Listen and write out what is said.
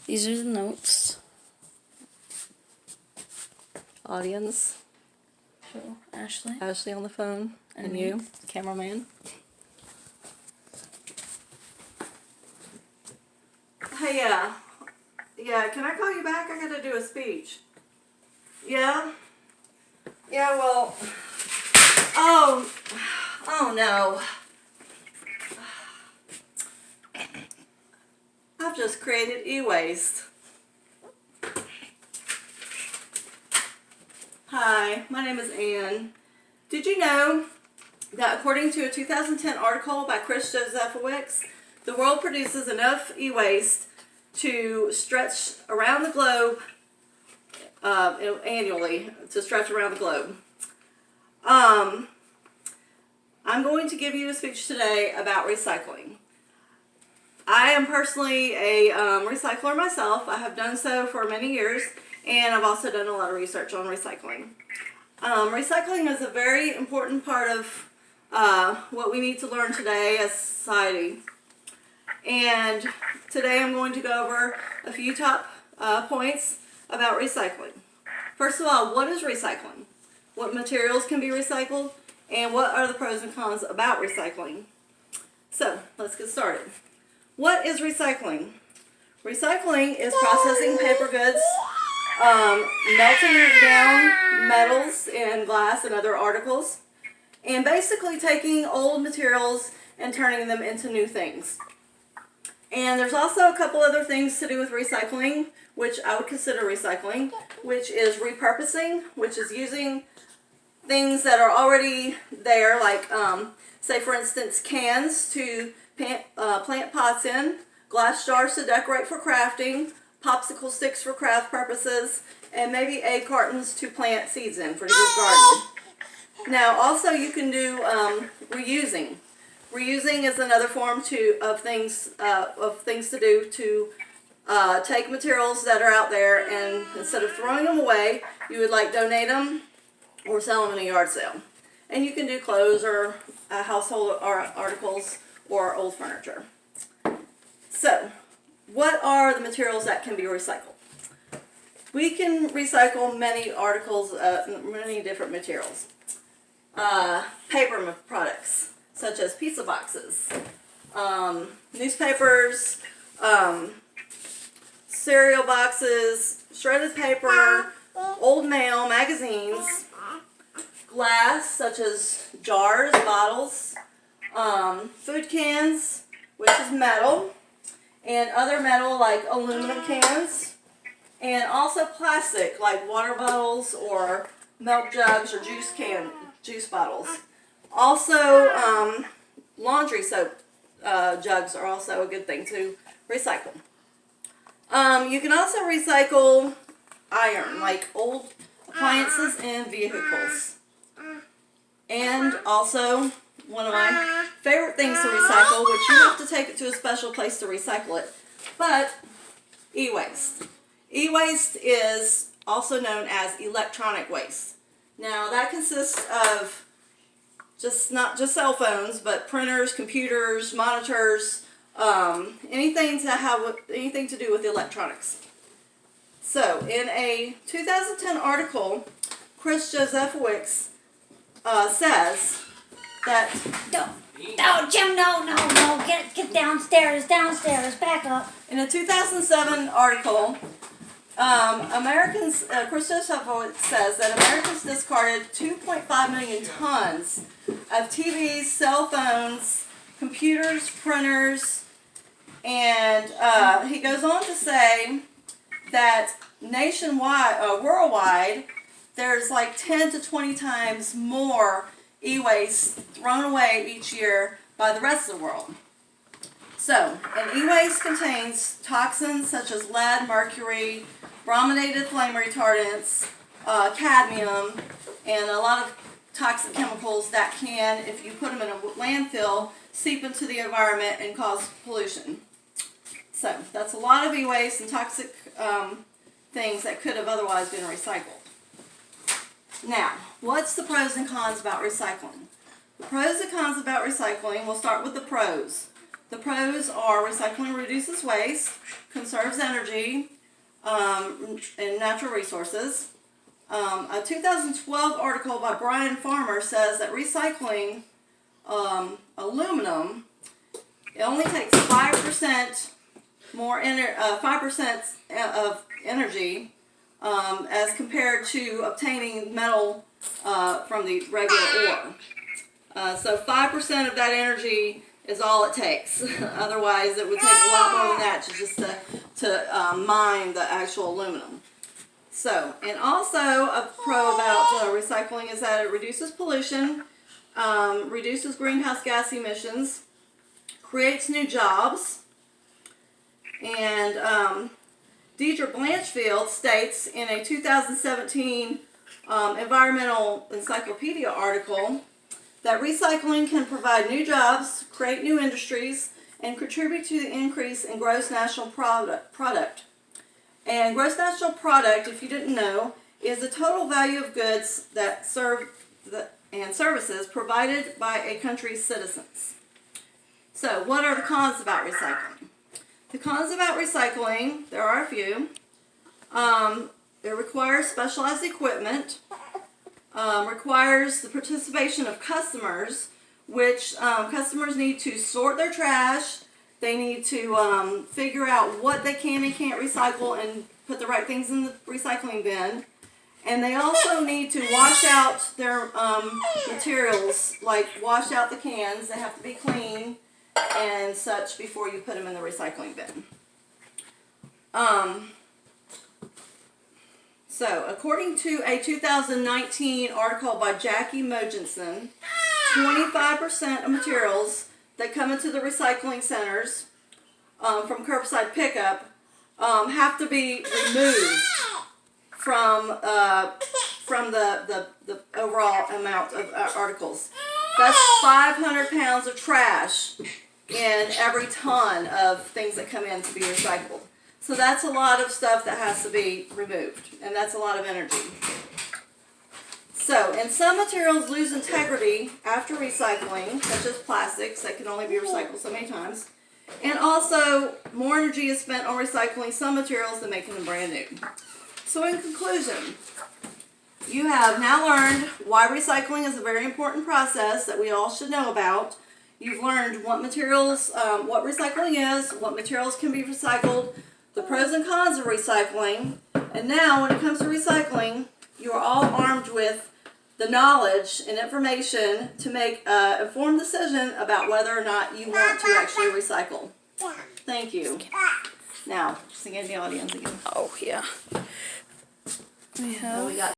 These are the notes. Audience. Show Ashley. Ashley on the phone. And you, cameraman. Hey, yeah, can I call you back? I gotta do a speech. Yeah? Yeah, well, oh no. I've just created e-waste. Hi, my name is Ann. Did you know that according to a 2010 article by Chris Josephowicz, the world produces enough e-waste to stretch around the globe annually, to stretch around the globe. I'm going to give you a speech today about recycling. I am personally a recycler myself. I have done so for many years, and I've also done a lot of research on recycling. Recycling is a very important part of what we need to learn today as a society. And today I'm going to go over a few top points about recycling. First of all, what is recycling? What materials can be recycled? And what are the pros and cons about recycling? So, let's get started. What is recycling? Recycling is processing paper goods, melting down metals and glass and other articles, and basically taking old materials and turning them into new things. And there's also a couple other things to do with recycling, which I would consider recycling, which is repurposing, which is using things that are already there, like, say for instance, cans to plant pots in, glass jars to decorate for crafting, popsicle sticks for craft purposes, and maybe egg cartons to plant seeds in for your garden. Now, also you can do reusing. Reusing is another form of things to do to take materials that are out there, and instead of throwing them away, you would like donate them or sell them in a yard sale. And you can do clothes or household articles or old furniture. So, what are the materials that can be recycled? We can recycle many articles, many different materials. Paper products, such as pizza boxes, newspapers, cereal boxes, shredded paper, old mail, magazines, glass, such as jars, bottles, food cans, which is metal, and other metal like aluminum cans, and also plastic like water bottles or milk jugs or juice bottles. Also, laundry soap jugs are also a good thing to recycle. You can also recycle iron, like old appliances and vehicles. And also, one of my favorite things to recycle, which you have to take it to a special place to recycle it, but e-waste. E-waste is also known as electronic waste. Now, that consists of not just cell phones, but printers, computers, monitors, anything to do with electronics. So, in a 2010 article, Chris Josephowicz says that Jim, no, get downstairs, back up. in a 2007 article, Chris Josephowicz says that Americans discarded 2.5 million tons of TVs, cell phones, computers, printers, and he goes on to say that worldwide, there's like 10 to 20 times more e-waste thrown away each year by the rest of the world. So, and e-waste contains toxins such as lead, mercury, brominated flame retardants, cadmium, and a lot of toxic chemicals that can, if you put them in a landfill, seep into the environment and cause pollution. So, that's a lot of e-waste and toxic things that could have otherwise been recycled. Now, what's the pros and cons about recycling? The pros and cons about recycling, we'll start with the pros. The pros are recycling reduces waste, conserves energy, and natural resources. A 2012 article by Brian Farmer says that recycling aluminum, it only takes 5% more 5% of energy as compared to obtaining metal from the regular ore. So 5% of that energy is all it takes. Otherwise, it would take a lot more than that to mine the actual aluminum. So, and also a pro about recycling is that it reduces pollution, reduces greenhouse gas emissions, creates new jobs, and Deidre Blanchfield states in a 2017 Environmental Encyclopedia article that recycling can provide new jobs, create new industries, and contribute to the increase in gross national product. And gross national product, if you didn't know, is the total value of goods that and services provided by a country's citizens. So, what are the cons about recycling? The cons about recycling, there are a few. It requires specialized equipment, requires the participation of customers, which customers need to sort their trash. They need to figure out what they can and can't recycle and put the right things in the recycling bin. And they also need to wash out their materials, like wash out the cans. They have to be clean and such before you put them in the recycling bin. So, according to a 2019 article by Jackie Mogensen, 25% of materials that come into the recycling centers from curbside pickup have to be removed from the overall amount of articles. That's 500 pounds of trash in every ton of things that come in to be recycled. So that's a lot of stuff that has to be removed, and that's a lot of energy. So, and some materials lose integrity after recycling, such as plastics that can only be recycled so many times. And also, more energy is spent on recycling some materials than making them brand new. So in conclusion, you have now learned why recycling is a very important process that we all should know about. You've learned what materials, what recycling is, what materials can be recycled, the pros and cons of recycling, and now when it comes to recycling, you are all armed with the knowledge and information to make an informed decision about whether or not you want to actually recycle. Thank you. Now, sing in the audience again. Oh, yeah. We have... We got